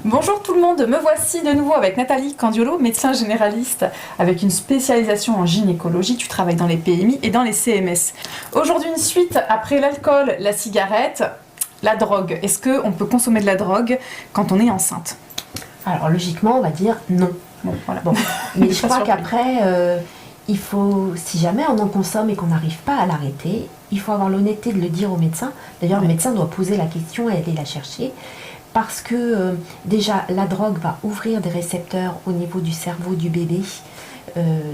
Bonjour tout le monde, me voici de nouveau avec Nathalie Candiolo, médecin généraliste avec une spécialisation en gynécologie. Tu travailles dans les PMI et dans les CMS. Aujourd'hui, une suite après l'alcool, la cigarette, la drogue. Est-ce qu'on peut consommer de la drogue quand on est enceinte? Alors logiquement, on va dire non. Bon, voilà. Bon. Mais je crois qu'après, il faut, si jamais on en consomme et qu'on n'arrive pas à l'arrêter, il faut avoir l'honnêteté de le dire au médecin. D'ailleurs, le médecin doit poser la question et aller la chercher. Parce que déjà, la drogue va ouvrir des récepteurs au niveau du cerveau du bébé.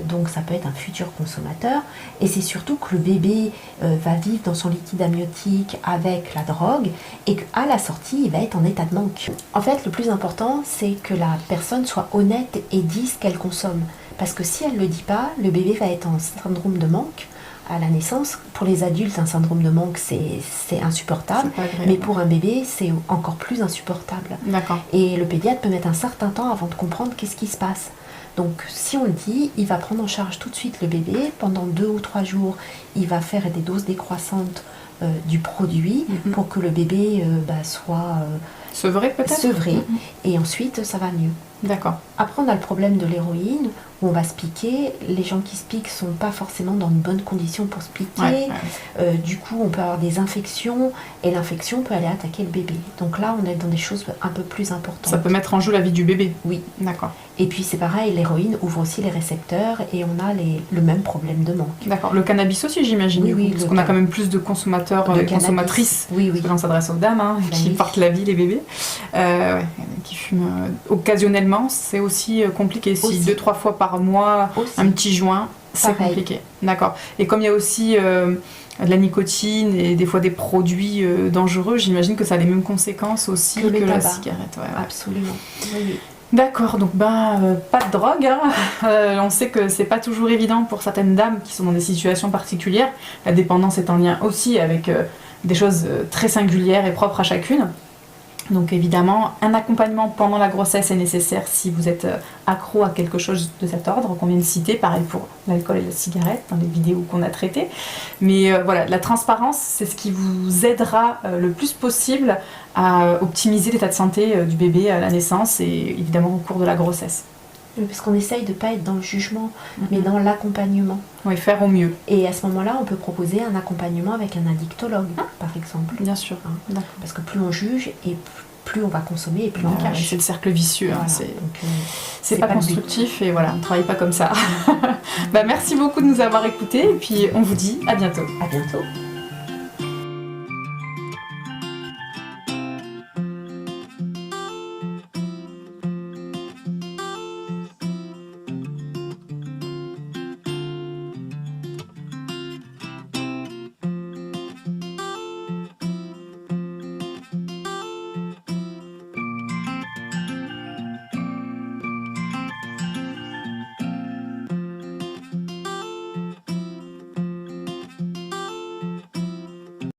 Donc ça peut être un futur consommateur. Et c'est surtout que le bébé va vivre dans son liquide amniotique avec la drogue et qu'à la sortie, il va être en état de manque. En fait, le plus important, c'est que la personne soit honnête et dise ce qu'elle consomme. Parce que si elle ne le dit pas, le bébé va être en syndrome de manque à la naissance. Pour les adultes, un syndrome de manque, c'est insupportable. Mais pour un bébé, c'est encore plus insupportable. D'accord. Et le pédiatre peut mettre un certain temps avant de comprendre qu'est-ce qui se passe. Donc si on le dit, il va prendre en charge tout de suite le bébé. Pendant 2 ou 3 jours, il va faire des doses décroissantes du produit pour que le bébé soit sevré peut-être. Sevré. Et ensuite, ça va mieux. D'accord. Après, on a le problème de l'héroïne, où on va se piquer. Les gens qui se piquent ne sont pas forcément dans une bonne condition pour se piquer. Du coup, on peut avoir des infections, et l'infection peut aller attaquer le bébé. Donc là, on est dans des choses un peu plus importantes. Ça peut mettre en jeu la vie du bébé. Oui. D'accord. Et puis c'est pareil, l'héroïne ouvre aussi les récepteurs, et on a le même problème de manque. D'accord. Le cannabis aussi, j'imagine. Oui, parce qu'on a quand même plus de consommateurs, de consommatrices. Oui. Parce que là, on s'adresse aux dames qui portent la vie, les bébés. Qui fument occasionnellement, c'est aussi compliqué. Si 2-3 fois par mois, un petit joint, c'est compliqué. D'accord. Et comme il y a aussi de la nicotine et des fois des produits dangereux, j'imagine que ça a les mêmes conséquences aussi que la cigarette. Absolument. Oui. D'accord, donc pas de drogue. On sait que c'est pas toujours évident pour certaines dames qui sont dans des situations particulières. La dépendance est en lien aussi avec des choses très singulières et propres à chacune. Donc évidemment, un accompagnement pendant la grossesse est nécessaire si vous êtes accro à quelque chose de cet ordre qu'on vient de citer, pareil pour l'alcool et la cigarette dans les vidéos qu'on a traitées. Mais voilà, la transparence, c'est ce qui vous aidera le plus possible à optimiser l'état de santé du bébé à la naissance et évidemment au cours de la grossesse. Parce qu'on essaye de ne pas être dans le jugement, mais dans l'accompagnement. Oui, faire au mieux. Et à ce moment-là, on peut proposer un accompagnement avec un addictologue, par exemple. Bien sûr. Parce que plus on juge, et plus on va consommer, et plus on cache. C'est le cercle vicieux. Voilà. C'est pas constructif, et voilà, on ne travaille pas comme ça. Merci beaucoup de nous avoir écoutés, et puis on vous dit à bientôt. À bientôt.